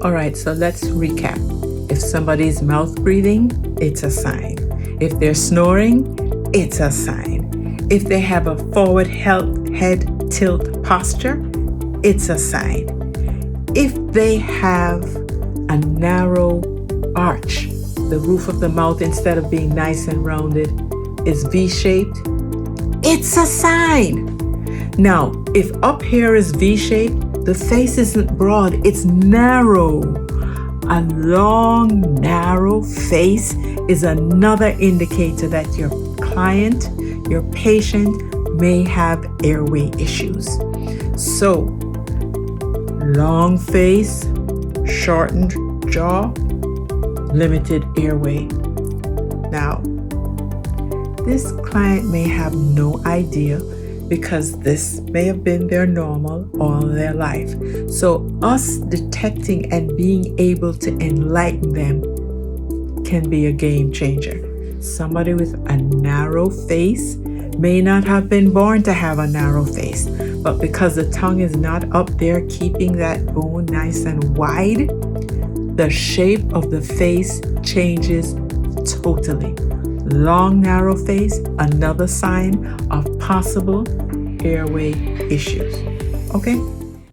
All right, so let's recap. If somebody's mouth breathing, it's a sign. If they're snoring, it's a sign. If they have a forward head tilt posture, it's a sign. If they have a narrow arch, the roof of the mouth, instead of being nice and rounded, is V-shaped, it's a sign. Now, if up here is V-shaped, the face isn't broad, it's narrow. A long, narrow face is another indicator that your client, your patient, may have airway issues. So, long face, shortened jaw, limited airway. Now, this client may have no idea because this may have been their normal all their life. So us detecting and being able to enlighten them can be a game changer. Somebody with a narrow face may not have been born to have a narrow face, but because the tongue is not up there keeping that bone nice and wide, the shape of the face changes totally. Long, narrow face, another sign of possible airway issues. Okay?